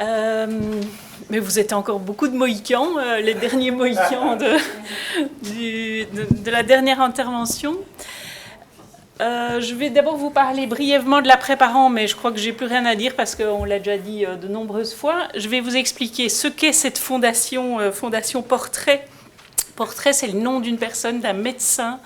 Mais vous êtes encore beaucoup de Mohicans, les derniers Mohicans de la dernière intervention. Je vais d'abord vous parler brièvement de l'après-parent, mais je crois que j'ai plus rien à dire parce qu'on l'a déjà dit de nombreuses fois. Je vais vous expliquer ce qu'est cette fondation, Fondation Portrait. Portrait, c'est le nom d'une personne, d'un médecin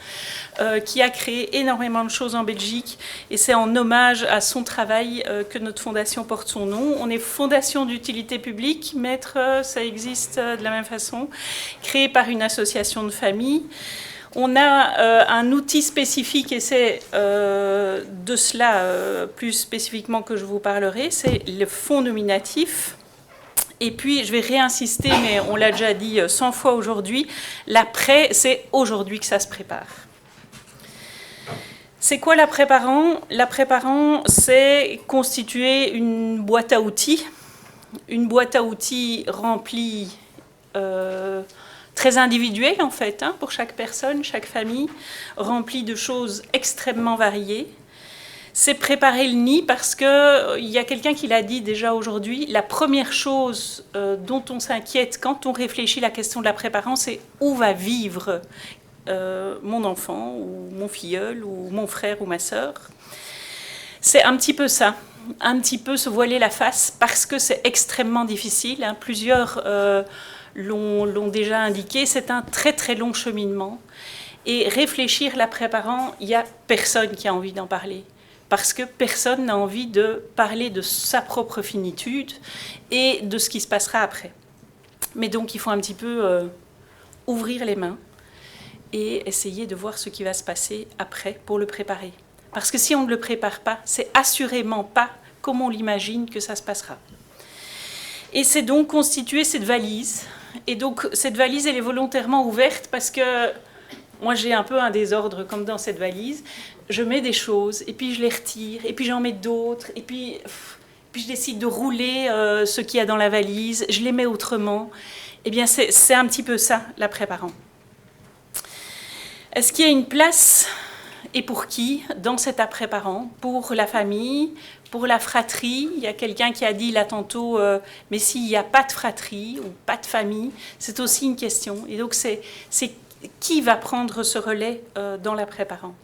qui a créé énormément de choses en Belgique et c'est en hommage à son travail que notre fondation porte son nom. On est fondation d'utilité publique, Maître, ça existe de la même façon, créée par une association de familles. On a un outil spécifique et c'est de cela plus spécifiquement que je vous parlerai, c'est le fonds nominatif. Et puis, je vais réinsister, mais on l'a déjà dit 100 fois aujourd'hui, l'après, c'est aujourd'hui que ça se prépare. C'est quoi l'après-parent ? L'après-parent, c'est constituer une boîte à outils remplie, très individuelle en fait, hein, pour chaque personne, chaque famille, remplie de choses extrêmement variées. C'est préparer le nid parce qu'il y a quelqu'un qui l'a dit déjà aujourd'hui, la première chose dont on s'inquiète quand on réfléchit à la question de l'après-parent, c'est où va vivre mon enfant ou mon filleul ou mon frère ou ma sœur. C'est un petit peu ça, un petit peu se voiler la face parce que c'est extrêmement difficile. Hein. Plusieurs l'ont déjà indiqué, c'est un très très long cheminement. Et réfléchir l'après-parent, il n'y a personne qui a envie d'en parler. Parce que personne n'a envie de parler de sa propre finitude et de ce qui se passera après. Mais donc il faut un petit peu ouvrir les mains et essayer de voir ce qui va se passer après pour le préparer. Parce que si on ne le prépare pas, c'est assurément pas comme on l'imagine que ça se passera. Et c'est donc constituer cette valise. Et donc cette valise, elle est volontairement ouverte parce que moi j'ai un peu un désordre comme dans cette valise. Je mets des choses, et puis je les retire, et puis j'en mets d'autres, et puis je décide de rouler ce qu'il y a dans la valise, je les mets autrement. Eh bien, c'est un petit peu ça, l'après-parent. Est-ce qu'il y a une place, et pour qui, dans cet après-parent ? Pour la famille, pour la fratrie. Il y a quelqu'un qui a dit là tantôt, mais s'il n'y a pas de fratrie ou pas de famille, c'est aussi une question. Et donc, c'est qui va prendre ce relais dans l'après-parent ?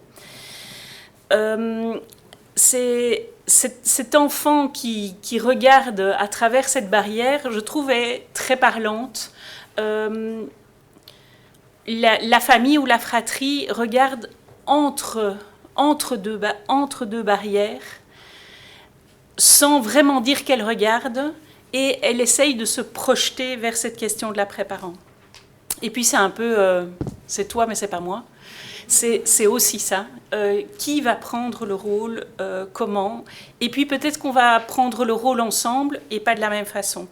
C'est cet enfant qui regarde à travers cette barrière, je trouvais très parlante. La famille ou la fratrie regarde entre deux barrières, sans vraiment dire qu'elle regarde, et elle essaye de se projeter vers cette question de l'après-parent. Et puis c'est un peu, c'est toi mais c'est pas moi. C'est aussi ça. Qui va prendre le rôle, comment ? Et puis peut-être qu'on va prendre le rôle ensemble et pas de la même façon.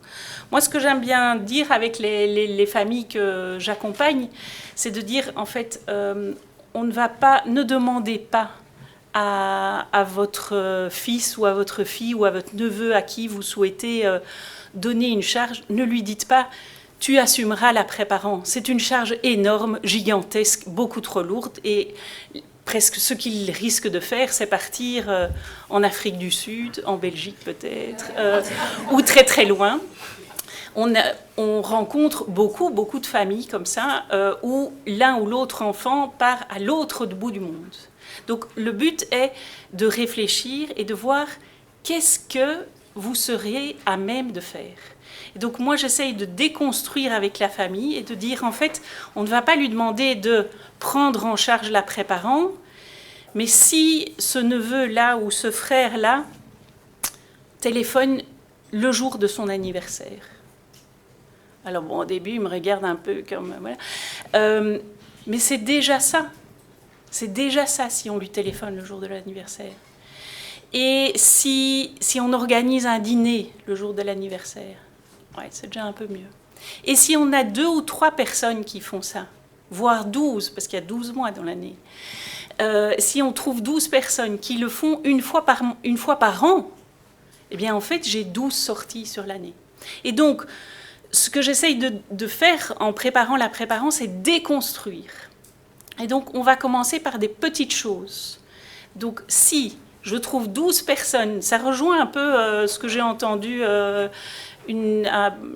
Moi, ce que j'aime bien dire avec les familles que j'accompagne, c'est de dire, en fait, ne demandez pas à votre fils ou à votre fille ou à votre neveu à qui vous souhaitez donner une charge, ne lui dites pas « tu assumeras l'après-parent ». C'est une charge énorme, gigantesque, beaucoup trop lourde et presque ce qu'il risque de faire, c'est partir en Afrique du Sud, en Belgique peut-être, ou très très loin. On rencontre beaucoup de familles comme ça, où l'un ou l'autre enfant part à l'autre bout du monde. Donc le but est de réfléchir et de voir qu'est-ce que vous serez à même de faire. Et donc moi j'essaye de déconstruire avec la famille et de dire en fait on ne va pas lui demander de prendre en charge l'après-parent, mais si ce neveu-là ou ce frère-là téléphone le jour de son anniversaire. Alors bon, au début il me regarde un peu comme voilà. Mais c'est déjà ça. C'est déjà ça si on lui téléphone le jour de l'anniversaire. Et si on organise un dîner le jour de l'anniversaire, ouais, c'est déjà un peu mieux. Et si on a 2 ou 3 personnes qui font ça, voire 12, parce qu'il y a 12 mois dans l'année, si on trouve 12 personnes qui le font une fois par an, eh bien en fait j'ai 12 sorties sur l'année. Et donc, ce que j'essaye de faire en préparant l'après-parent, c'est déconstruire. Et donc on va commencer par des petites choses. Donc si je trouve 12 personnes, ça rejoint un peu ce que j'ai entendu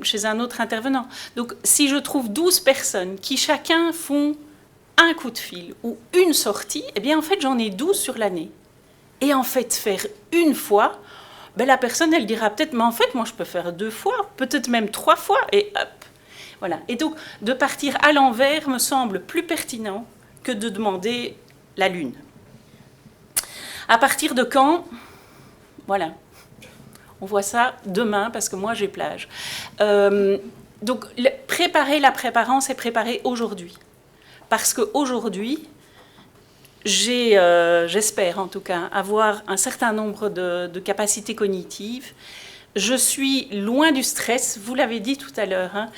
chez un autre intervenant. Donc, si je trouve 12 personnes qui chacun font un coup de fil ou une sortie, eh bien, en fait, j'en ai 12 sur l'année. Et en fait, faire une fois, ben, la personne, elle dira peut-être, mais en fait, moi, je peux faire 2 fois, peut-être même 3 fois, et hop. Voilà. Et donc, de partir à l'envers me semble plus pertinent que de demander la lune. À partir de quand? Voilà. On voit ça demain, parce que moi, j'ai plage. Donc, préparer la préparance et préparer aujourd'hui. Parce qu'aujourd'hui, j'espère en tout cas avoir un certain nombre de capacités cognitives. Je suis loin du stress, vous l'avez dit tout à l'heure. Hein.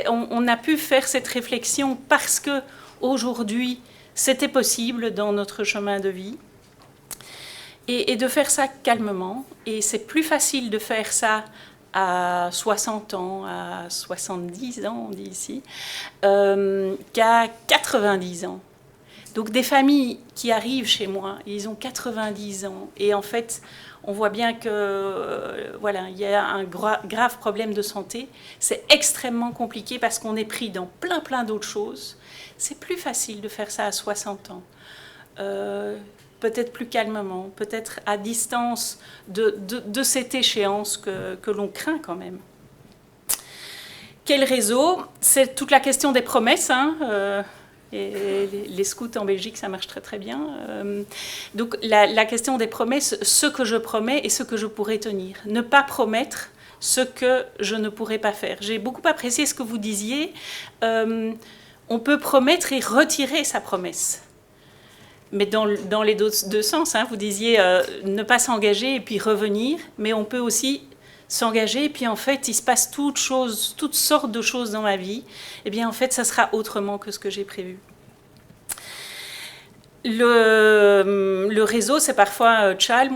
On a pu faire cette réflexion parce qu'aujourd'hui, c'était possible dans notre chemin de vie. Et de faire ça calmement. Et c'est plus facile de faire ça à 60 ans, à 70 ans, on dit ici, qu'à 90 ans. Donc des familles qui arrivent chez moi, ils ont 90 ans. Et en fait, on voit bien que voilà, il y a un grave problème de santé. C'est extrêmement compliqué parce qu'on est pris dans plein d'autres choses. C'est plus facile de faire ça à 60 ans. Peut-être plus calmement, peut-être à distance de cette échéance que l'on craint quand même. Quel réseau? C'est toute la question des promesses. Hein, et les scouts en Belgique, ça marche très bien. Donc la question des promesses, ce que je promets et ce que je pourrais tenir. Ne pas promettre ce que je ne pourrais pas faire. J'ai beaucoup apprécié ce que vous disiez. On peut promettre et retirer sa promesse. Mais dans les deux sens, hein, vous disiez ne pas s'engager et puis revenir, mais on peut aussi s'engager et puis en fait il se passe toutes sortes de choses dans ma vie, et bien en fait ça sera autrement que ce que j'ai prévu. Le réseau, c'est parfois ciao,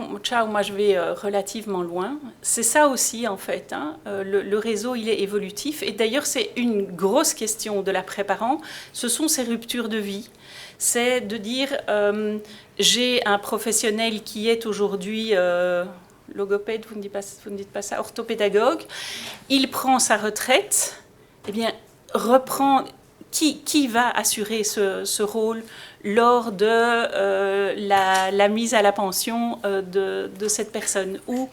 moi je vais relativement loin. C'est ça aussi en fait. Hein. Le réseau, il est évolutif. Et d'ailleurs, c'est une grosse question de la préparant. Ce sont ces ruptures de vie. C'est de dire, j'ai un professionnel qui est aujourd'hui logopède, vous ne dites pas ça, orthopédagogue. Il prend sa retraite. Eh bien, reprend... Qui va assurer ce rôle lors de la mise à la pension de cette personne, ou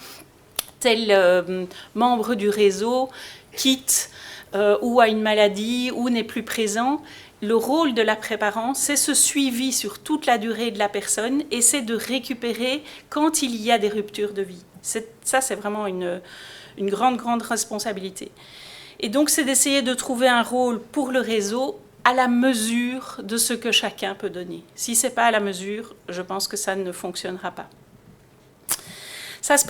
tel membre du réseau quitte ou a une maladie ou n'est plus présent. Le rôle de la préparant, c'est ce suivi sur toute la durée de la personne et c'est de récupérer quand il y a des ruptures de vie. Ça, c'est vraiment une grande responsabilité. Et donc, c'est d'essayer de trouver un rôle pour le réseau à la mesure de ce que chacun peut donner. Si ce n'est pas à la mesure, je pense que ça ne fonctionnera pas. Ça se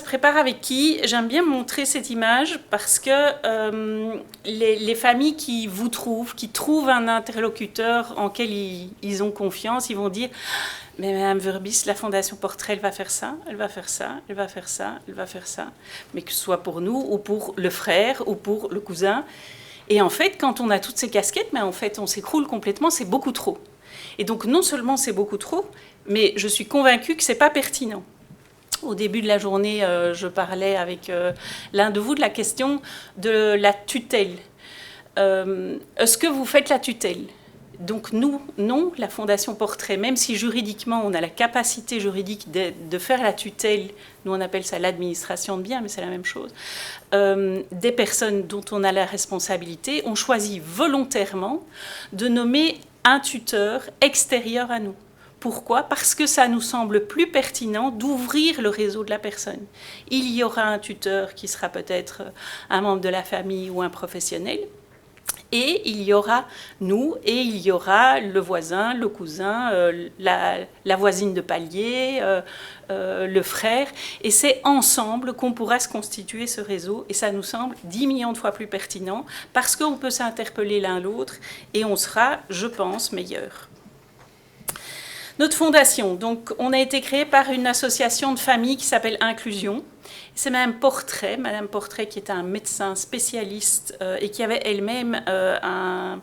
prépare avec qui? J'aime bien montrer cette image parce que les familles qui vous trouvent, qui trouvent un interlocuteur en quel ils ont confiance, ils vont dire « Mais Madame Verbis, la Fondation Portrait, elle va faire ça, elle va faire ça, elle va faire ça, elle va faire ça. » Mais que ce soit pour nous ou pour le frère ou pour le cousin. Et en fait, quand on a toutes ces casquettes, mais en fait, on s'écroule complètement, c'est beaucoup trop. Et donc, non seulement c'est beaucoup trop, mais je suis convaincue que ce n'est pas pertinent. Au début de la journée, je parlais avec l'un de vous de la question de la tutelle. Est-ce que vous faites la tutelle? Donc nous, non, la Fondation Portrait, même si juridiquement on a la capacité juridique de faire la tutelle, nous on appelle ça l'administration de biens, mais c'est la même chose, des personnes dont on a la responsabilité, on choisit volontairement de nommer un tuteur extérieur à nous. Pourquoi? Parce que ça nous semble plus pertinent d'ouvrir le réseau de la personne. Il y aura un tuteur qui sera peut-être un membre de la famille ou un professionnel, et il y aura nous, et il y aura le voisin, le cousin, la voisine de palier, le frère, et c'est ensemble qu'on pourra se constituer ce réseau, et ça nous semble 10 millions de fois plus pertinent, parce qu'on peut s'interpeller l'un l'autre, et on sera, je pense, meilleur. Notre fondation, donc, on a été créé par une association de famille qui s'appelle Inclusion. C'est Madame Portrait qui est un médecin spécialiste et qui avait elle-même un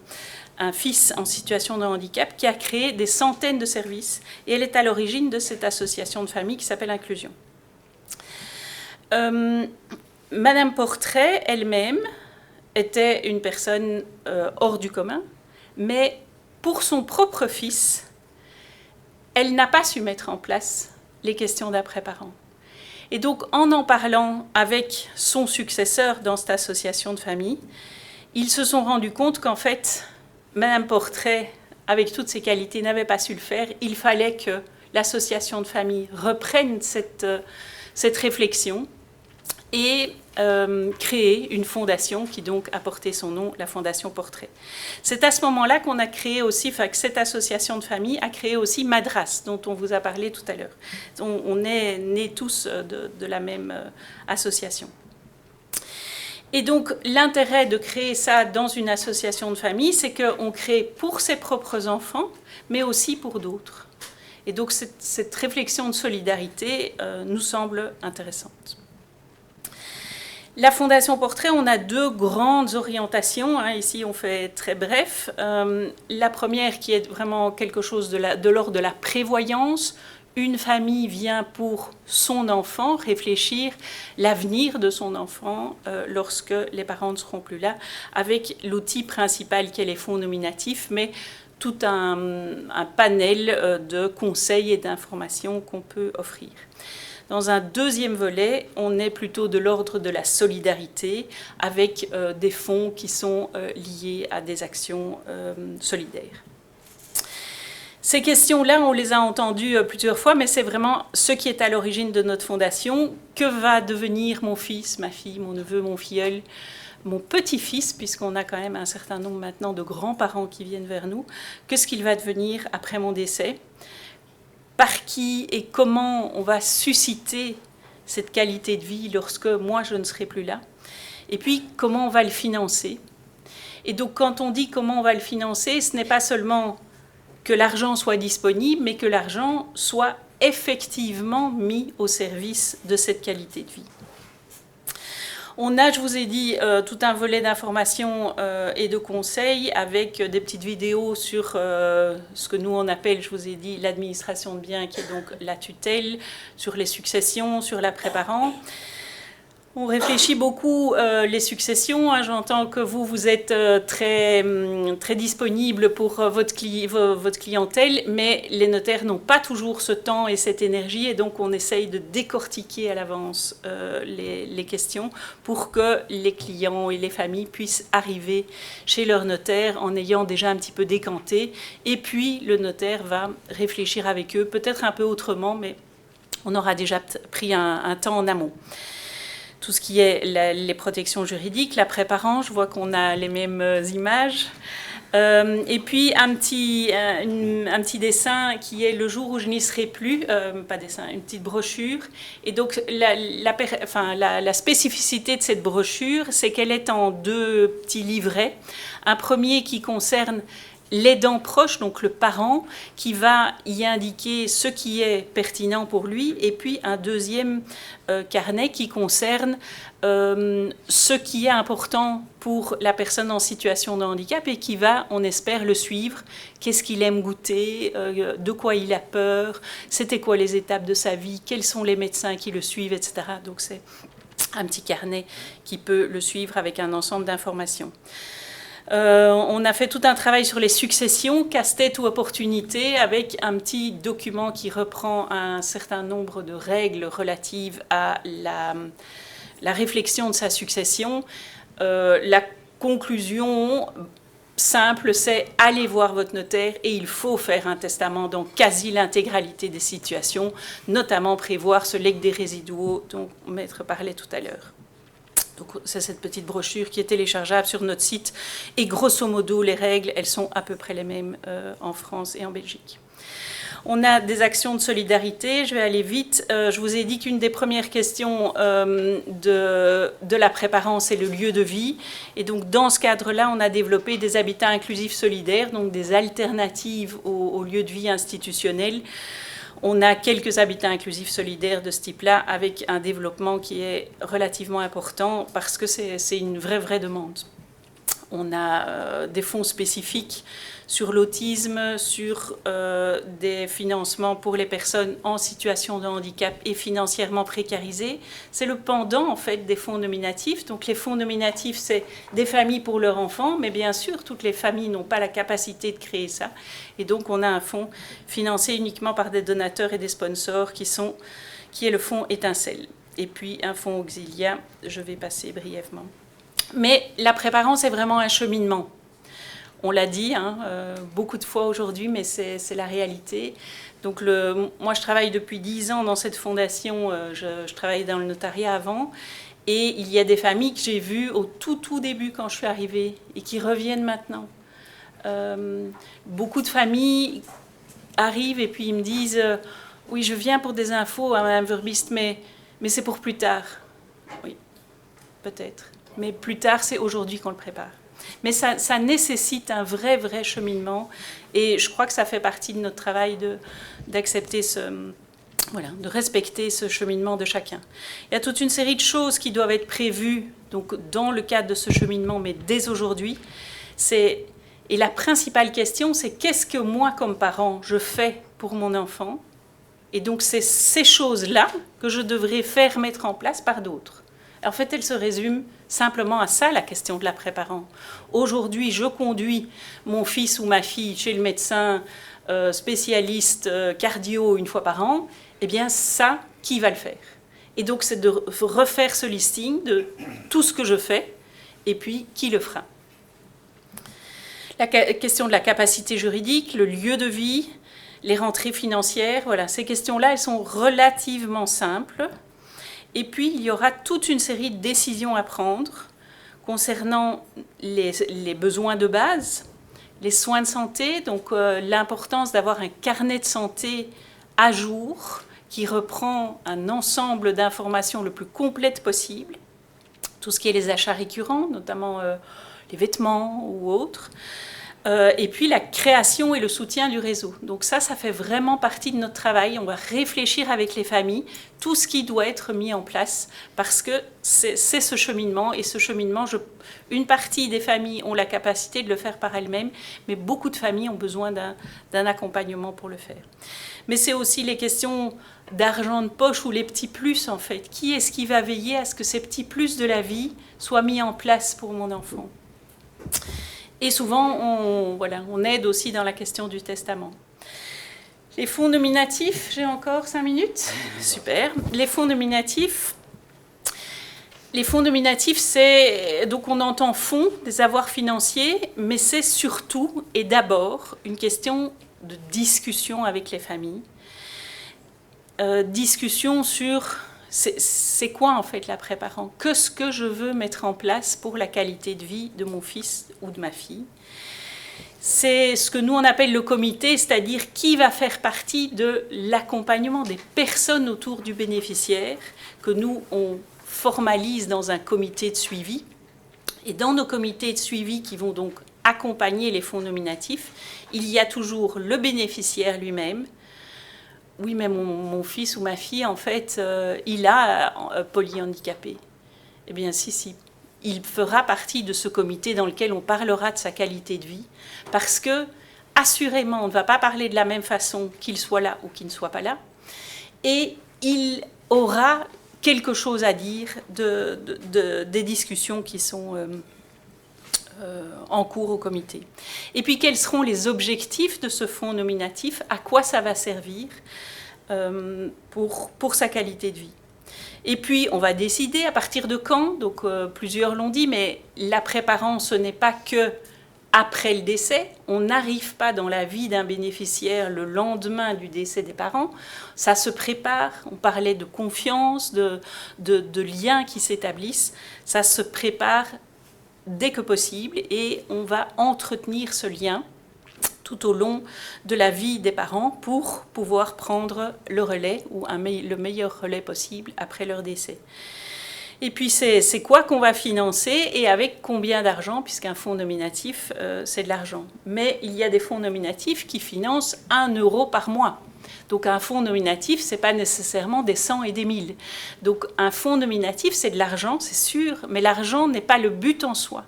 fils en situation de handicap qui a créé des centaines de services. Et elle est à l'origine de cette association de famille qui s'appelle Inclusion. Madame Portrait, elle-même, était une personne hors du commun, mais pour son propre fils, elle n'a pas su mettre en place les questions d'après-parents. Et donc, en parlant avec son successeur dans cette association de famille, ils se sont rendus compte qu'en fait, Madame Portrait, avec toutes ses qualités, n'avait pas su le faire. Il fallait que l'association de famille reprenne cette réflexion et créer une fondation qui donc a porté son nom, la Fondation Portrait. C'est à ce moment-là qu'on a créé aussi, que cette association de famille a créé aussi Madras, dont on vous a parlé tout à l'heure. On est nés tous de la même association. Et donc l'intérêt de créer ça dans une association de famille, c'est qu'on crée pour ses propres enfants, mais aussi pour d'autres. Et donc cette réflexion de solidarité nous semble intéressante. La Fondation Portrait, on a deux grandes orientations. Ici, on fait très bref. La première qui est vraiment quelque chose de l'ordre de la prévoyance. Une famille vient pour son enfant réfléchir l'avenir de son enfant lorsque les parents ne seront plus là, avec l'outil principal qui est les fonds nominatifs, mais tout un panel de conseils et d'informations qu'on peut offrir. Dans un deuxième volet, on est plutôt de l'ordre de la solidarité avec des fonds qui sont liés à des actions solidaires. Ces questions-là, on les a entendues plusieurs fois, mais c'est vraiment ce qui est à l'origine de notre fondation. Que va devenir mon fils, ma fille, mon neveu, mon filleul, mon petit-fils, puisqu'on a quand même un certain nombre maintenant de grands-parents qui viennent vers nous, qu'est-ce qu'il va devenir après mon décès ? Par qui et comment on va susciter cette qualité de vie lorsque moi je ne serai plus là. Et puis comment on va le financer. Et donc quand on dit comment on va le financer, ce n'est pas seulement que l'argent soit disponible, mais que l'argent soit effectivement mis au service de cette qualité de vie. On a, je vous ai dit, tout un volet d'informations et de conseils avec des petites vidéos sur ce que nous on appelle, je vous ai dit, l'administration de biens, qui est donc la tutelle, sur les successions, sur l'après-parent. On réfléchit beaucoup les successions. J'entends que vous êtes très disponible pour votre clientèle, mais les notaires n'ont pas toujours ce temps et cette énergie, et donc on essaye de décortiquer à l'avance les questions pour que les clients et les familles puissent arriver chez leur notaire en ayant déjà un petit peu décanté, et puis le notaire va réfléchir avec eux, peut-être un peu autrement, mais on aura déjà pris un temps en amont. Tout ce qui est les protections juridiques, l'après-parent, je vois qu'on a les mêmes images. Et puis un petit dessin qui est le jour où je n'y serai plus, pas dessin, une petite brochure. Et donc la spécificité de cette brochure, c'est qu'elle est en deux petits livrets. Un premier qui concerne l'aidant proche, donc le parent, qui va y indiquer ce qui est pertinent pour lui, et puis un deuxième carnet qui concerne ce qui est important pour la personne en situation de handicap et qui va, on espère, le suivre. Qu'est-ce qu'il aime goûter, de quoi il a peur, c'était quoi les étapes de sa vie, quels sont les médecins qui le suivent, etc. Donc c'est un petit carnet qui peut le suivre avec un ensemble d'informations. On a fait tout un travail sur les successions, casse-tête ou opportunité, avec un petit document qui reprend un certain nombre de règles relatives à la réflexion de sa succession. La conclusion simple, c'est aller voir votre notaire et il faut faire un testament dans quasi l'intégralité des situations, notamment prévoir ce legs des résiduaux dont Maître parlait tout à l'heure. Donc c'est cette petite brochure qui est téléchargeable sur notre site. Et grosso modo, les règles, elles sont à peu près les mêmes en France et en Belgique. On a des actions de solidarité, je vais aller vite. Je vous ai dit qu'une des premières questions de l'après-parent, c'est le lieu de vie. Et donc dans ce cadre-là, on a développé des habitats inclusifs solidaires, donc des alternatives au lieu de vie institutionnel. On a quelques habitats inclusifs solidaires de ce type-là, avec un développement qui est relativement important parce que c'est une vraie demande. On a des fonds spécifiques sur l'autisme, sur des financements pour les personnes en situation de handicap et financièrement précarisées. C'est le pendant en fait des fonds nominatifs. Donc les fonds nominatifs, c'est des familles pour leurs enfants, mais bien sûr, toutes les familles n'ont pas la capacité de créer ça. Et donc on a un fonds financé uniquement par des donateurs et des sponsors qui est le fonds Étincelle. Et puis un fonds Auxilia, je vais passer brièvement. Mais la préparant, c'est vraiment un cheminement. On l'a dit beaucoup de fois aujourd'hui, mais c'est la réalité. Donc moi, je travaille depuis 10 ans dans cette fondation. Je travaillais dans le notariat avant. Et il y a des familles que j'ai vues au tout début quand je suis arrivée et qui reviennent maintenant. Beaucoup de familles arrivent et puis ils me disent oui, je viens pour des infos à Madame Verbist, mais c'est pour plus tard. Oui, peut-être. Mais plus tard, c'est aujourd'hui qu'on le prépare. Mais ça nécessite un vrai cheminement. Et je crois que ça fait partie de notre travail d'accepter de respecter ce cheminement de chacun. Il y a toute une série de choses qui doivent être prévues donc, dans le cadre de ce cheminement, mais dès aujourd'hui. Et la principale question, c'est qu'est-ce que moi, comme parent, je fais pour mon enfant? Et donc, c'est ces choses-là que je devrais faire mettre en place par d'autres. En fait, elle se résume simplement à ça, la question de l'après-parent. Aujourd'hui, je conduis mon fils ou ma fille chez le médecin spécialiste cardio une fois par an. Eh bien, ça, qui va le faire? Et donc, c'est de refaire ce listing de tout ce que je fais et puis qui le fera. La question de la capacité juridique, le lieu de vie, les rentrées financières, voilà, ces questions-là, elles sont relativement simples. Et puis, il y aura toute une série de décisions à prendre concernant les besoins de base, les soins de santé, donc l'importance d'avoir un carnet de santé à jour qui reprend un ensemble d'informations le plus complète possible, tout ce qui est les achats récurrents, notamment les vêtements ou autres, et puis la création et le soutien du réseau. Donc ça fait vraiment partie de notre travail. On va réfléchir avec les familles tout ce qui doit être mis en place parce que c'est ce cheminement. Et ce cheminement, une partie des familles ont la capacité de le faire par elles-mêmes, mais beaucoup de familles ont besoin d'un accompagnement pour le faire. Mais c'est aussi les questions d'argent de poche ou les petits plus en fait. Qui est-ce qui va veiller à ce que ces petits plus de la vie soient mis en place pour mon enfant ? Et souvent, on aide aussi dans la question du testament. Les fonds nominatifs, j'ai encore 5 minutes. Super. Les fonds nominatifs, c'est, donc on entend fonds, des avoirs financiers, mais c'est surtout et d'abord une question de discussion avec les familles. Discussion sur c'est quoi en fait l'après-parent? Qu'est-ce que je veux mettre en place pour la qualité de vie de mon fils ou de ma fille? C'est ce que nous on appelle le comité, c'est-à-dire qui va faire partie de l'accompagnement des personnes autour du bénéficiaire, que nous on formalise dans un comité de suivi. Et dans nos comités de suivi qui vont donc accompagner les fonds nominatifs, il y a toujours le bénéficiaire lui-même. Oui, mais mon fils ou ma fille, en fait, il a polyhandicapé. Eh bien, si. Il fera partie de ce comité dans lequel on parlera de sa qualité de vie, parce que, assurément, on ne va pas parler de la même façon qu'il soit là ou qu'il ne soit pas là, et il aura quelque chose à dire des discussions qui sont en cours au comité. Et puis, quels seront les objectifs de ce fonds nominatif? À quoi ça va servir pour sa qualité de vie? Et puis, on va décider à partir de quand. Donc, plusieurs l'ont dit, mais l'après-parent, ce n'est pas que après le décès. On n'arrive pas dans la vie d'un bénéficiaire le lendemain du décès des parents. Ça se prépare. On parlait de confiance, de liens qui s'établissent. Ça se prépare dès que possible et on va entretenir ce lien tout au long de la vie des parents pour pouvoir prendre le relais ou le meilleur relais possible après leur décès. Et puis c'est quoi qu'on va financer et avec combien d'argent, puisqu'un fonds nominatif, c'est de l'argent. Mais il y a des fonds nominatifs qui financent 1 euro par mois. Donc un fonds nominatif, ce n'est pas nécessairement des 100 et des 1000. Donc un fonds nominatif, c'est de l'argent, c'est sûr, mais l'argent n'est pas le but en soi.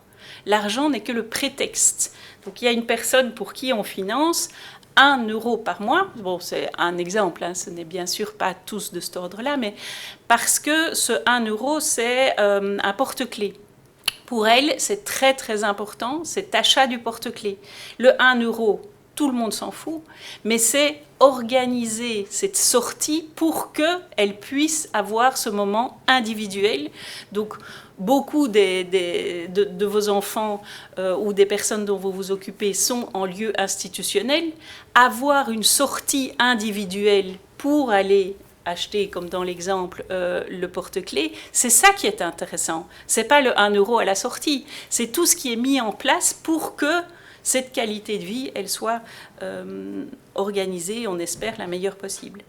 L'argent n'est que le prétexte. Donc il y a une personne pour qui on finance 1 euro par mois. Bon, c'est un exemple, hein, ce n'est bien sûr pas tous de cet ordre-là, mais parce que ce 1 euro, c'est un porte-clés. Pour elle, c'est très très important, cet achat du porte-clés. Le 1 euro, tout le monde s'en fout, mais c'est organiser cette sortie pour qu'elle puisse avoir ce moment individuel. Donc, beaucoup de vos enfants ou des personnes dont vous vous occupez sont en lieu institutionnel. Avoir une sortie individuelle pour aller acheter, comme dans l'exemple, le porte-clés, c'est ça qui est intéressant. Ce n'est pas le 1 euro à la sortie, c'est tout ce qui est mis en place pour que cette qualité de vie, elle soit organisée, on espère, la meilleure possible.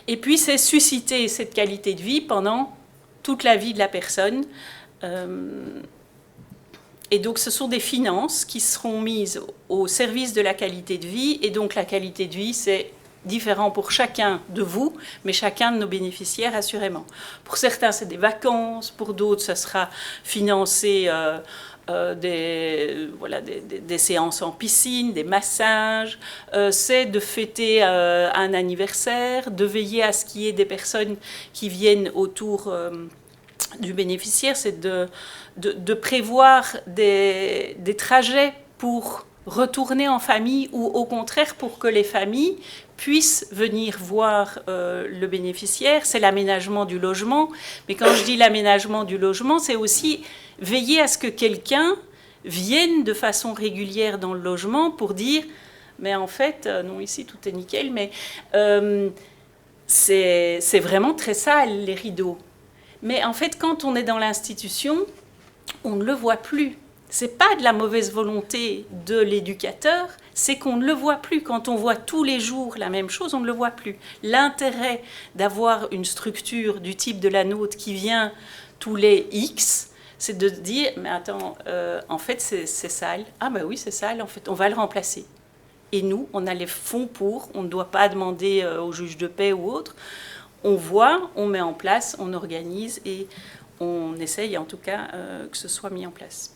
Et puis, c'est susciter cette qualité de vie pendant toute la vie de la personne. Et donc, ce sont des finances qui seront mises au service de la qualité de vie. Et donc, la qualité de vie, c'est différent pour chacun de vous, mais chacun de nos bénéficiaires, assurément. Pour certains, c'est des vacances. Pour d'autres, ça sera financé des séances en piscine, des massages. C'est de fêter un anniversaire, de veiller à ce qu'il y ait des personnes qui viennent autour du bénéficiaire. C'est de prévoir des trajets pour retourner en famille ou au contraire pour que les familles puissent venir voir le bénéficiaire. C'est l'aménagement du logement. Mais quand je dis l'aménagement du logement, c'est aussi veiller à ce que quelqu'un vienne de façon régulière dans le logement pour dire mais en fait, non, ici tout est nickel, mais c'est vraiment très sale les rideaux. Mais en fait, quand on est dans l'institution, on ne le voit plus. C'est pas de la mauvaise volonté de l'éducateur, c'est qu'on ne le voit plus. Quand on voit tous les jours la même chose, on ne le voit plus. L'intérêt d'avoir une structure du type de la nôtre qui vient tous les X, c'est de dire, mais attends, en fait c'est sale. Ah ben oui, c'est sale, en fait, on va le remplacer. Et nous, on a les fonds pour, on ne doit pas demander au juge de paix ou autre. On voit, on met en place, on organise et on essaye en tout cas que ce soit mis en place.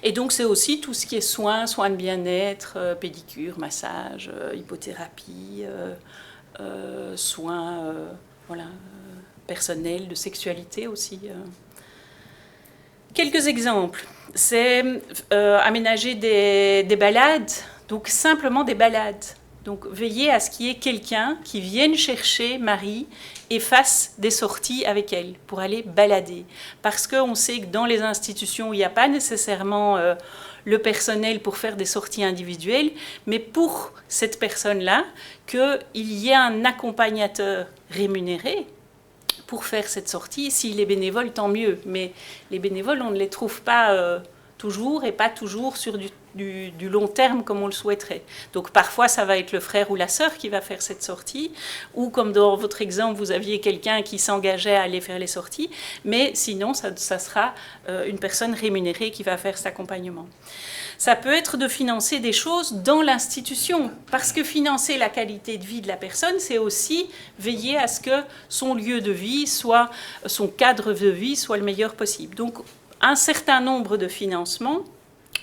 Et donc c'est aussi tout ce qui est soins de bien-être, pédicure, massage, hypothérapie, soins personnels, de sexualité aussi. Quelques exemples. C'est aménager des balades, donc simplement des balades. Donc veiller à ce qu'il y ait quelqu'un qui vienne chercher Marie et fasse des sorties avec elle pour aller balader. Parce qu'on sait que dans les institutions, il n'y a pas nécessairement le personnel pour faire des sorties individuelles, mais pour cette personne-là, qu'il y ait un accompagnateur rémunéré pour faire cette sortie. S'il est bénévole, tant mieux. Mais les bénévoles, on ne les trouve pas toujours et pas toujours sur du long terme comme on le souhaiterait. Donc parfois ça va être le frère ou la sœur qui va faire cette sortie, ou comme dans votre exemple vous aviez quelqu'un qui s'engageait à aller faire les sorties, mais sinon ça sera une personne rémunérée qui va faire cet accompagnement. Ça peut être de financer des choses dans l'institution, parce que financer la qualité de vie de la personne, c'est aussi veiller à ce que son lieu de vie, soit son cadre de vie, soit le meilleur possible. Donc un certain nombre de financements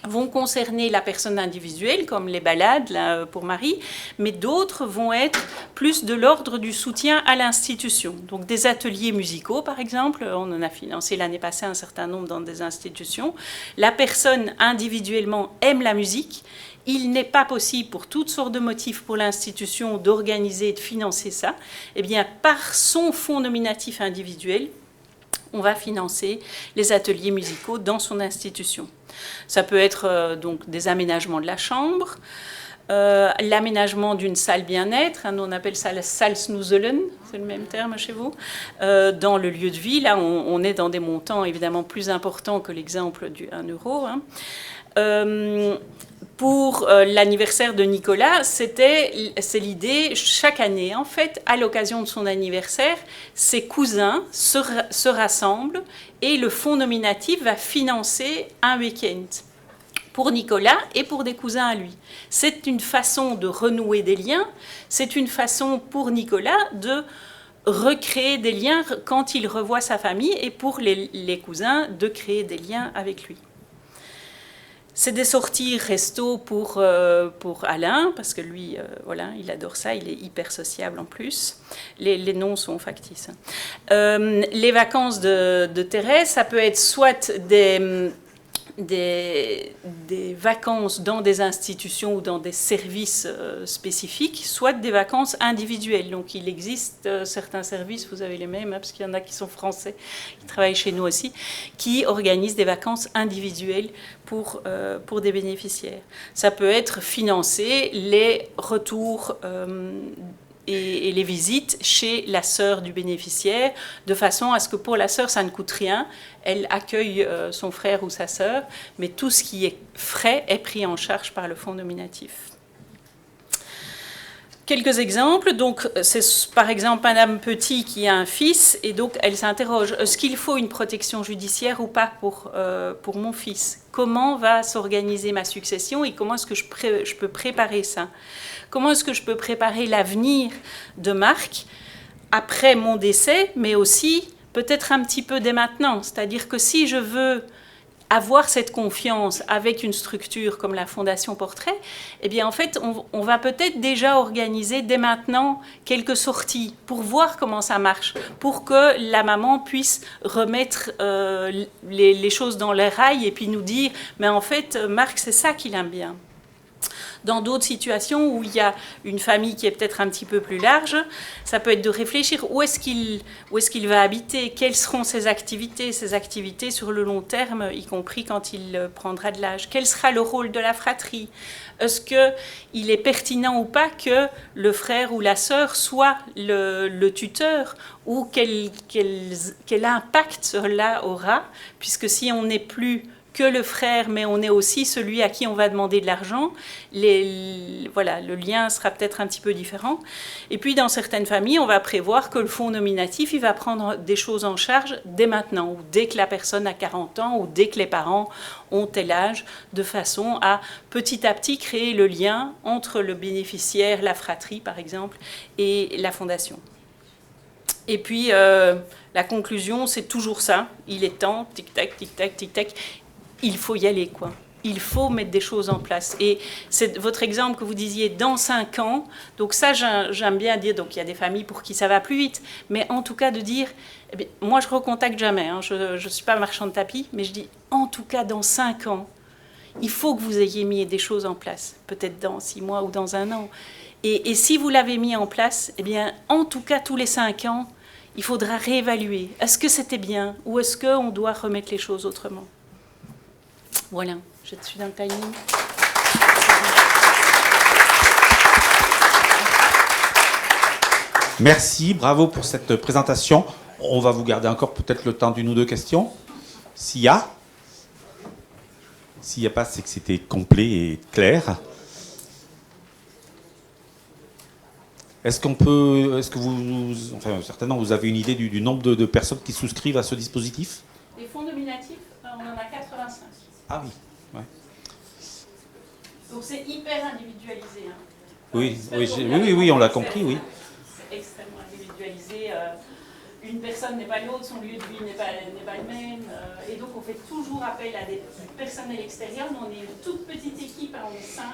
vont concerner la personne individuelle, comme les balades là, pour Marie, mais d'autres vont être plus de l'ordre du soutien à l'institution. Donc des ateliers musicaux, par exemple, on en a financé l'année passée un certain nombre dans des institutions. La personne individuellement aime la musique. Il n'est pas possible, pour toutes sortes de motifs pour l'institution, d'organiser et de financer ça. Eh bien, par son fonds nominatif individuel, on va financer les ateliers musicaux dans son institution. Ça peut être donc des aménagements de la chambre, l'aménagement d'une salle bien-être, hein, on appelle ça la salle snoezelen, c'est le même terme chez vous, dans le lieu de vie. Là, on est dans des montants évidemment plus importants que l'exemple du 1 euro. Hein. Pour l'anniversaire de Nicolas, c'est l'idée, chaque année, en fait, à l'occasion de son anniversaire, ses cousins se rassemblent et le fonds nominatif va financer un week-end pour Nicolas et pour des cousins à lui. C'est une façon de renouer des liens, c'est une façon pour Nicolas de recréer des liens quand il revoit sa famille, et pour les cousins, de créer des liens avec lui. C'est des sorties resto pour Alain, parce que lui, voilà, il adore ça, il est hyper sociable en plus. Les noms sont factices. Les vacances de Thérèse, ça peut être soit des vacances dans des institutions ou dans des services spécifiques, soit des vacances individuelles. Donc il existe certains services, vous avez les mêmes, hein, parce qu'il y en a qui sont français, qui travaillent chez nous aussi, qui organisent des vacances individuelles pour des bénéficiaires. Ça peut être financer les retours et les visites chez la sœur du bénéficiaire, de façon à ce que pour la sœur, ça ne coûte rien. Elle accueille son frère ou sa sœur, mais tout ce qui est frais est pris en charge par le fonds nominatif. Quelques exemples. Donc, c'est par exemple Madame Petit qui a un fils, et donc elle s'interroge, est-ce qu'il faut une protection judiciaire ou pas pour mon fils? Comment va s'organiser ma succession et comment est-ce que je peux préparer ça? Comment est-ce que je peux préparer l'avenir de Marc après mon décès, mais aussi peut-être un petit peu dès maintenant? C'est-à-dire que si je veux avoir cette confiance avec une structure comme la Fondation Portrait, eh bien en fait, on va peut-être déjà organiser dès maintenant quelques sorties pour voir comment ça marche, pour que la maman puisse remettre les choses dans les rails et puis nous dire, mais en fait, Marc, c'est ça qu'il aime bien. Dans d'autres situations où il y a une famille qui est peut-être un petit peu plus large, ça peut être de réfléchir où est-ce qu'il va habiter, quelles seront ses activités sur le long terme, y compris quand il prendra de l'âge. Quel sera le rôle de la fratrie? Est-ce qu'il est pertinent ou pas que le frère ou la sœur soit le tuteur, ou quel impact cela aura, puisque si on n'est plus que le frère, mais on est aussi celui à qui on va demander de l'argent, voilà, le lien sera peut-être un petit peu différent. Et puis, dans certaines familles, on va prévoir que le fonds nominatif, il va prendre des choses en charge dès maintenant, ou dès que la personne a 40 ans, ou dès que les parents ont tel âge, de façon à petit créer le lien entre le bénéficiaire, la fratrie, par exemple, et la fondation. Et puis, la conclusion, c'est toujours ça. Il est temps, tic-tac, tic-tac, tic-tac. Il faut y aller, quoi. Il faut mettre des choses en place. Et c'est votre exemple que vous disiez, dans 5 ans, donc ça, j'aime bien dire, donc il y a des familles pour qui ça va plus vite, mais en tout cas de dire, eh bien, moi je ne recontacte jamais, hein, je ne suis pas marchand de tapis, mais je dis, en tout cas dans 5 ans, il faut que vous ayez mis des choses en place, peut-être dans 6 mois ou dans 1 an. Et si vous l'avez mis en place, eh bien, en tout cas tous les 5 ans, il faudra réévaluer. Est-ce que c'était bien ou est-ce qu'on doit remettre les choses autrement? Voilà, je suis dans le timing. Merci, bravo pour cette présentation. On va vous garder encore peut-être le temps d'une ou deux questions. S'il y a. S'il n'y a pas, c'est que c'était complet et clair. Est-ce que vous, enfin certainement, vous avez une idée du nombre de personnes qui souscrivent à ce dispositif? Les fonds nominatifs, on en a 85. Ah oui, ouais. Donc c'est hyper individualisé. Hein. Oui, on l'a compris, oui. C'est extrêmement individualisé. Une personne n'est pas l'autre, son lieu de vie n'est pas le même. Et donc on fait toujours appel à des personnels extérieurs. Nous, on est une toute petite équipe, on est 5.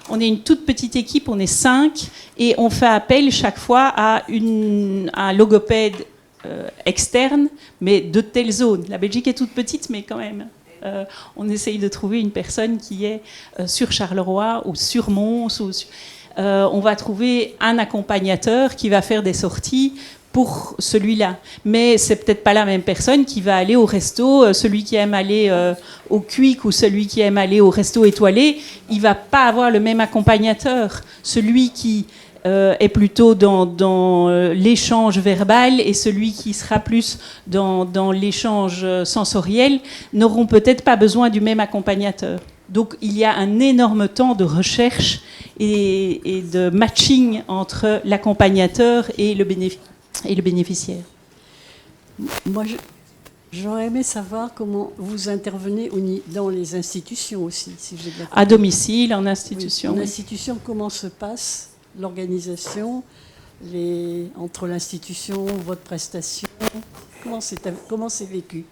On est une toute petite équipe, on est 5. Et on fait appel chaque fois à un logopède externe, mais de telle zone. La Belgique est toute petite, mais quand même. On essaye de trouver une personne qui est sur Charleroi ou sur Mons. On va trouver un accompagnateur qui va faire des sorties pour celui-là. Mais c'est peut-être pas la même personne qui va aller au resto. Celui qui aime aller au Quick ou celui qui aime aller au resto étoilé, il va pas avoir le même accompagnateur. Celui qui est plutôt dans l'échange verbal et celui qui sera plus dans l'échange sensoriel n'auront peut-être pas besoin du même accompagnateur. Donc il y a un énorme temps de recherche et de matching entre l'accompagnateur et le bénéficiaire. Moi, j'aurais aimé savoir comment vous intervenez dans les institutions aussi, si j'ai bien compris. À domicile, en institution. Oui. En institution, comment se passe l'organisation, entre l'institution, votre prestation. Comment c'est vécu?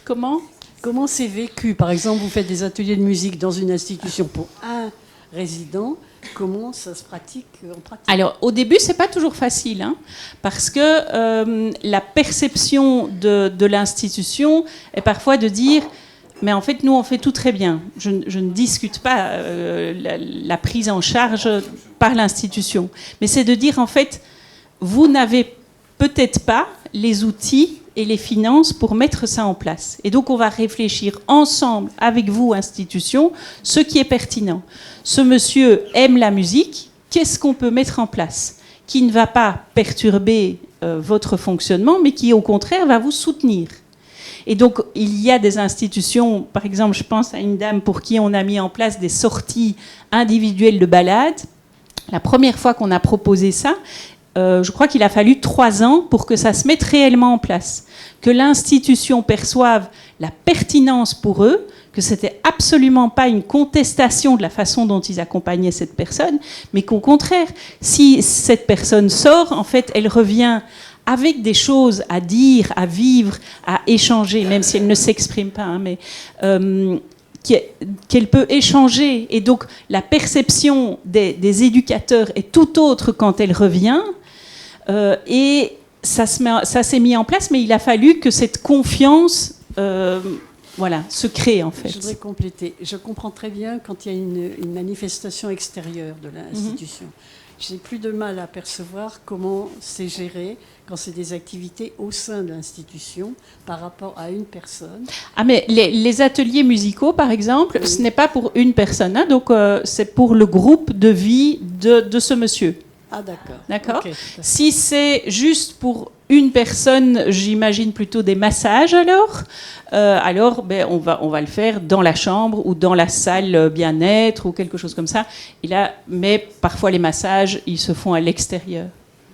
Comment c'est vécu? Par exemple, vous faites des ateliers de musique dans une institution pour un résident. Comment ça se pratique en pratique? Alors, au début, c'est pas toujours facile, hein, parce que la perception de l'institution est parfois de dire, mais en fait, nous, on fait tout très bien. Je ne discute pas la prise en charge par l'institution, mais c'est de dire, en fait, vous n'avez peut-être pas les outils et les finances pour mettre ça en place. Et donc, on va réfléchir ensemble, avec vous, institution, ce qui est pertinent. Ce monsieur aime la musique, qu'est-ce qu'on peut mettre en place qui ne va pas perturber votre fonctionnement, mais qui, au contraire, va vous soutenir. Et donc, il y a des institutions, par exemple, je pense à une dame pour qui on a mis en place des sorties individuelles de balades. La première fois qu'on a proposé ça, je crois qu'il a fallu 3 ans pour que ça se mette réellement en place. Que l'institution perçoive la pertinence pour eux, que c'était absolument pas une contestation de la façon dont ils accompagnaient cette personne, mais qu'au contraire, si cette personne sort, en fait, elle revient avec des choses à dire, à vivre, à échanger, même si elle ne s'exprime pas, hein, mais qu'elle peut échanger. Et donc, la perception des éducateurs est tout autre quand elle revient. Et ça s'est mis en place, mais il a fallu que cette confiance se crée, en fait. Je voudrais compléter. Je comprends très bien quand il y a une manifestation extérieure de l'institution. J'ai plus de mal à percevoir comment c'est géré quand c'est des activités au sein de l'institution par rapport à une personne. Ah, mais les ateliers musicaux, par exemple, oui. Ce n'est pas pour une personne, hein, donc c'est pour le groupe de vie de ce monsieur. Ah, d'accord. D'accord. Okay. Si c'est juste pour une personne, j'imagine plutôt des massages alors. On va le faire dans la chambre ou dans la salle bien-être ou quelque chose comme ça. Et là, mais parfois les massages, ils se font à l'extérieur.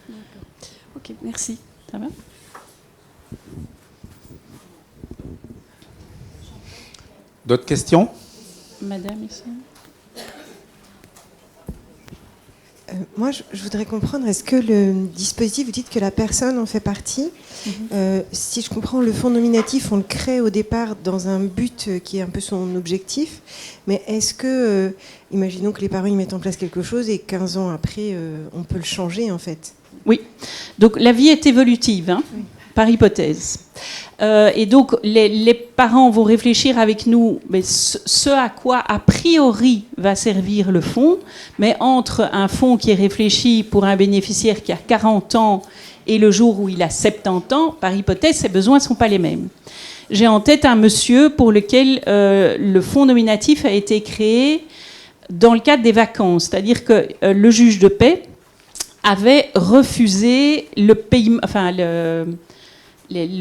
D'accord. Ok, merci. Ça va ? D'autres questions ? Madame, ici. Moi, je voudrais comprendre, est-ce que le dispositif, vous dites que la personne en fait partie. Si je comprends, le fonds nominatif, on le crée au départ dans un but qui est un peu son objectif. Mais est-ce que, imaginons que les parents y mettent en place quelque chose et 15 ans après, on peut le changer en fait? Oui. Donc la vie est évolutive, hein, oui. Par hypothèse. Et donc les parents vont réfléchir avec nous mais ce à quoi a priori va servir le fonds, mais entre un fonds qui est réfléchi pour un bénéficiaire qui a 40 ans et le jour où il a 70 ans, par hypothèse, ses besoins ne sont pas les mêmes. J'ai en tête un monsieur pour lequel le fonds nominatif a été créé dans le cadre des vacances, c'est-à-dire que le juge de paix avait refusé le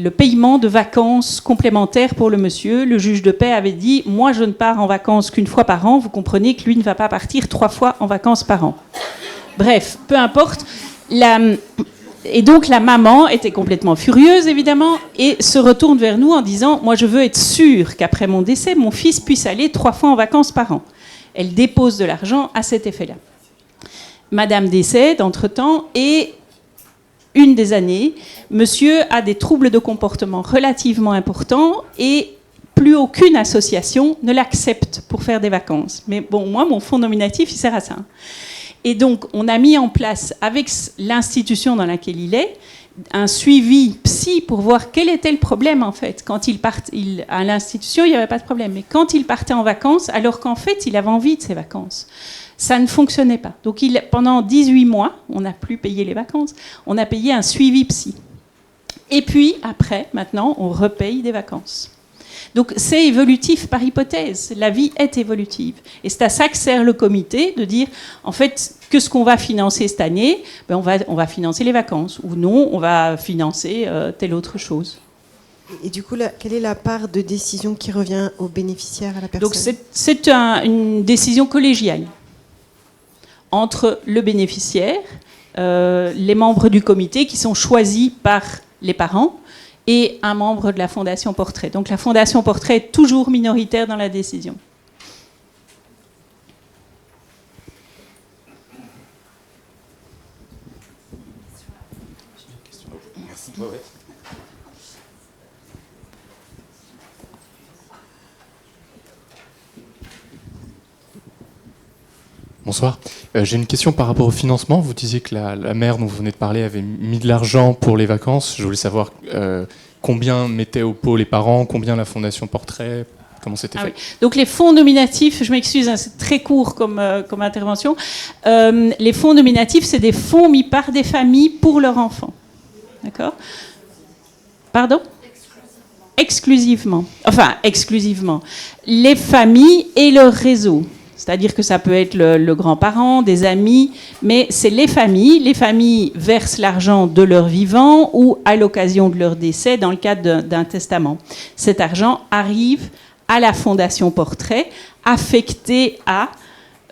paiement de vacances complémentaires pour le monsieur. Le juge de paix avait dit « Moi, je ne pars en vacances qu'une fois par an. Vous comprenez que lui ne va pas partir 3 fois en vacances par an. » Bref, peu importe. Et donc, la maman était complètement furieuse, évidemment, et se retourne vers nous en disant « Moi, je veux être sûre qu'après mon décès, mon fils puisse aller 3 fois en vacances par an. » Elle dépose de l'argent à cet effet-là. Madame décède entre-temps et... une des années, monsieur a des troubles de comportement relativement importants et plus aucune association ne l'accepte pour faire des vacances. Mais bon, moi, mon fonds nominatif, il sert à ça. Et donc, on a mis en place, avec l'institution dans laquelle il est, un suivi psy pour voir quel était le problème, en fait. Quand il partait à l'institution, il n'y avait pas de problème. Mais quand il partait en vacances, alors qu'en fait, il avait envie de ses vacances, ça ne fonctionnait pas. Donc, pendant 18 mois, on n'a plus payé les vacances, on a payé un suivi psy. Et puis, après, maintenant, on repaye des vacances. Donc, c'est évolutif par hypothèse. La vie est évolutive. Et c'est à ça que sert le comité, de dire, en fait, que ce qu'on va financer cette année, on va financer les vacances. Ou non, on va financer telle autre chose. Et du coup, quelle est la part de décision qui revient aux bénéficiaires, à la personne? Donc, c'est une décision collégiale entre le bénéficiaire, les membres du comité qui sont choisis par les parents et un membre de la Fondation Portrait. Donc la Fondation Portrait est toujours minoritaire dans la décision. Bonsoir. J'ai une question par rapport au financement. Vous disiez que la mère dont vous venez de parler avait mis de l'argent pour les vacances. Je voulais savoir combien mettaient au pot les parents, combien la Fondation Portrait, comment c'était fait. Oui. Donc les fonds nominatifs, je m'excuse, hein, c'est très court comme intervention. Les fonds nominatifs, c'est des fonds mis par des familles pour leurs enfants. D'accord ? Pardon ? Exclusivement. Enfin, exclusivement. Les familles et leur réseau. C'est-à-dire que ça peut être le grand-parent, des amis, mais c'est les familles. Les familles versent l'argent de leur vivant ou à l'occasion de leur décès dans le cadre d'un testament. Cet argent arrive à la Fondation Portrait, affecté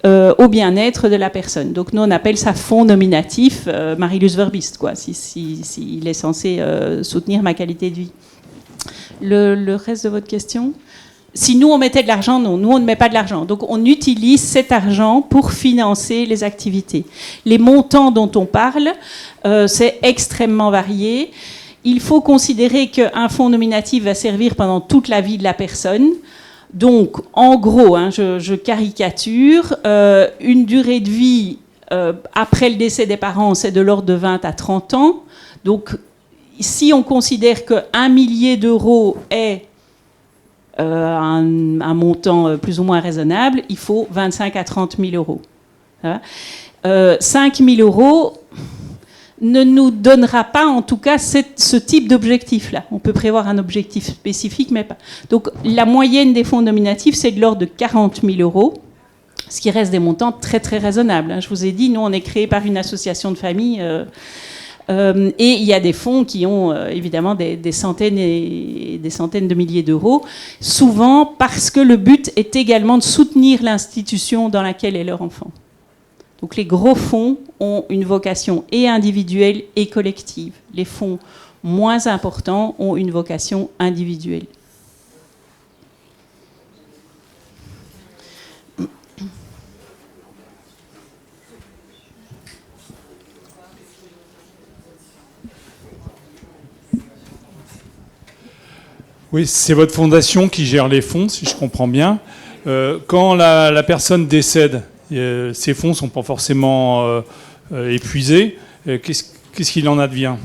au bien-être de la personne. Donc nous, on appelle ça fonds nominatif, Marilus Verbist, quoi, s'il est censé soutenir ma qualité de vie. Le reste de votre question ? Si nous, on mettait de l'argent, non. Nous, on ne met pas de l'argent. Donc, on utilise cet argent pour financer les activités. Les montants dont on parle, c'est extrêmement varié. Il faut considérer qu'un fonds nominatif va servir pendant toute la vie de la personne. Donc, en gros, hein, je caricature, une durée de vie après le décès des parents, c'est de l'ordre de 20 à 30 ans. Donc, si on considère qu'1 millier d'euros est un montant plus ou moins raisonnable, il faut 25 à 30 000 euros. 5 000 euros ne nous donnera pas, en tout cas, ce type d'objectif-là. On peut prévoir un objectif spécifique, mais pas. Donc, la moyenne des fonds nominatifs, c'est de l'ordre de 40 000 euros, ce qui reste des montants très, très raisonnables. Je vous ai dit, nous, on est créé par une association de famille. Et il y a des fonds qui ont évidemment des centaines et des centaines de milliers d'euros, souvent parce que le but est également de soutenir l'institution dans laquelle est leur enfant. Donc les gros fonds ont une vocation et individuelle et collective. Les fonds moins importants ont une vocation individuelle. Oui, c'est votre fondation qui gère les fonds, si je comprends bien. Quand la personne décède, ces fonds ne sont pas forcément épuisés. Qu'est-ce qu'il en advient ?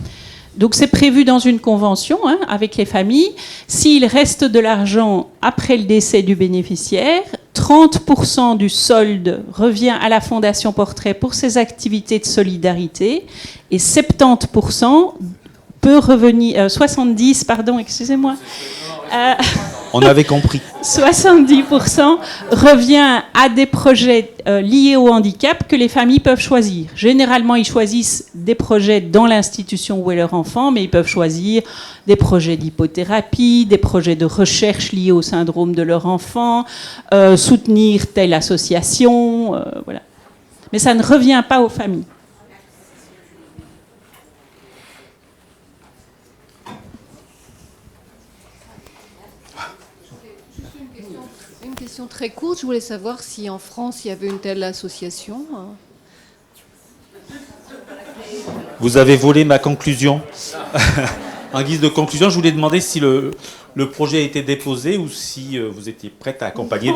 Donc c'est prévu dans une convention avec les familles. S'il reste de l'argent après le décès du bénéficiaire, 30% du solde revient à la Fondation Portrait pour ses activités de solidarité et 70% peut revenir, 70, pardon, excusez-moi. On avait compris. 70% revient à des projets liés au handicap que les familles peuvent choisir. Généralement, ils choisissent des projets dans l'institution où est leur enfant, mais ils peuvent choisir des projets d'hypothérapie, des projets de recherche liés au syndrome de leur enfant, soutenir telle association, voilà. Mais ça ne revient pas aux familles. Une question très courte. Je voulais savoir si en France il y avait une telle association. Vous avez volé ma conclusion. En guise de conclusion, je voulais demander si le projet a été déposé ou si vous étiez prête à accompagner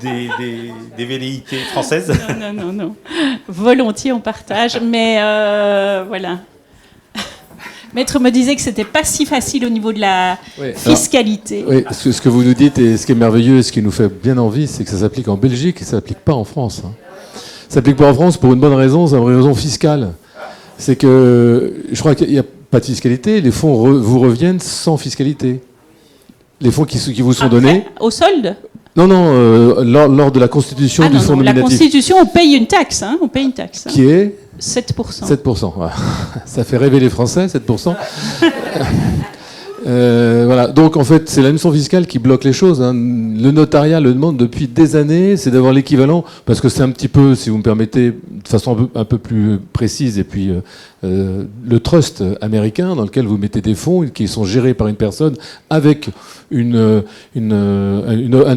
des velléités françaises. Non. Volontiers, on partage, mais voilà. Maître me disait que c'était pas si facile au niveau de la fiscalité. Alors, oui, ce que vous nous dites et ce qui est merveilleux et ce qui nous fait bien envie, c'est que ça s'applique en Belgique et ça s'applique pas en France. Ça s'applique pas en France pour une bonne raison, c'est une raison fiscale. C'est que je crois qu'il n'y a pas de fiscalité, les fonds vous reviennent sans fiscalité. Les fonds qui vous sont donnés... Au solde ? Non, lors de la constitution du fonds nominatif. La constitution, on paye une taxe. On paye une taxe. Qui est 7%. 7%. Voilà. Ça fait rêver les Français, 7%. Voilà. Donc, en fait, c'est l'administration fiscale qui bloque les choses. Le notariat le demande depuis des années, c'est d'avoir l'équivalent, parce que c'est un petit peu, si vous me permettez, de façon un peu plus précise et puis le trust américain dans lequel vous mettez des fonds qui sont gérés par une personne avec un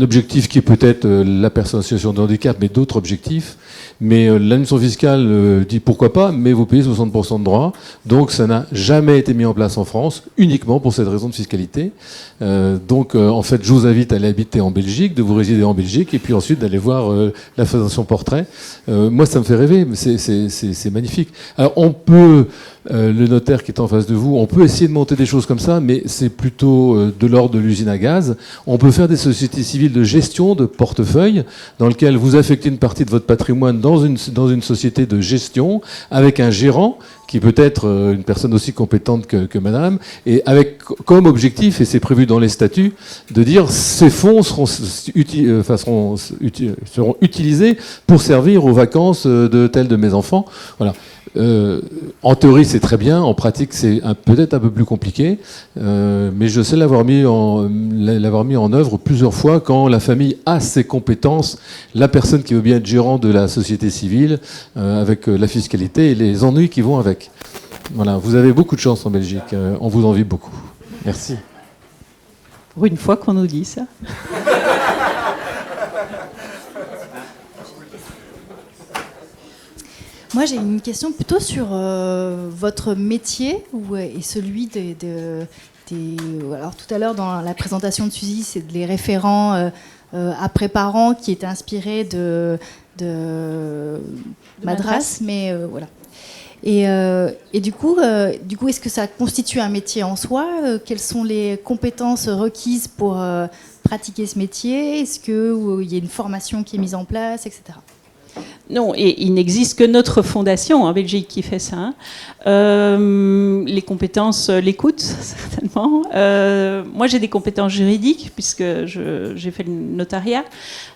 objectif qui est peut-être la personne en situation de handicap, mais d'autres objectifs. Mais l'administration fiscale dit pourquoi pas, mais vous payez 60% de droits. Donc ça n'a jamais été mis en place en France, uniquement pour cette raison de fiscalité. Donc en fait, je vous invite à aller habiter en Belgique, de vous résider en Belgique, et puis ensuite d'aller voir la Fondation Portrait. Moi, ça me fait rêver, c'est magnifique. Alors on peut, le notaire qui est en face de vous, on peut essayer de monter des choses comme ça, mais c'est plutôt de l'ordre de l'usine à gaz. On peut faire des sociétés civiles de gestion de portefeuille, dans lequel vous affectez une partie de votre patrimoine dans une société de gestion, avec un gérant, qui peut être une personne aussi compétente que madame, et avec comme objectif, et c'est prévu dans les statuts, de dire ces fonds seront utilisés pour servir aux vacances de tel de mes enfants. Voilà. En théorie, c'est très bien. En pratique, c'est peut-être un peu plus compliqué. Mais je sais l'avoir mis en œuvre plusieurs fois quand la famille a ses compétences, la personne qui veut bien être gérant de la société civile, avec la fiscalité et les ennuis qui vont avec. Voilà. Vous avez beaucoup de chance en Belgique. On vous envie beaucoup. Merci. Pour une fois qu'on nous dit ça. Moi, j'ai une question plutôt sur votre métier et celui alors tout à l'heure, dans la présentation de Suzy, c'est les référents après parents qui étaient inspirés de Madras, mais voilà. Et du coup, est-ce que ça constitue un métier en soi? Quelles sont les compétences requises pour pratiquer ce métier? Est-ce qu'il y a une formation qui est mise en place, etc.? Non, et il n'existe que notre fondation en Belgique qui fait ça. Les compétences, l'écoute, certainement. Moi, j'ai des compétences juridiques, puisque j'ai fait le notariat.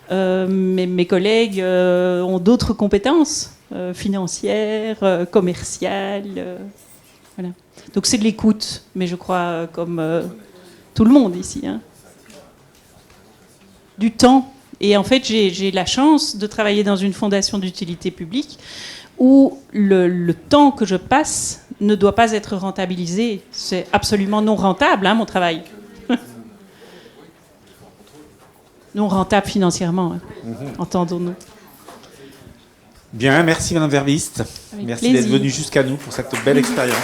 Mes collègues ont d'autres compétences, financières, commerciales. Voilà. Donc c'est de l'écoute, mais je crois comme tout le monde ici. Hein. Du temps. Et en fait, j'ai la chance de travailler dans une fondation d'utilité publique où le temps que je passe ne doit pas être rentabilisé. C'est absolument non rentable, hein, mon travail. Non rentable financièrement, hein, entendons-nous. Bien, merci Madame Verbiste. Avec merci plaisir. d'être venue jusqu'à nous pour cette belle expérience.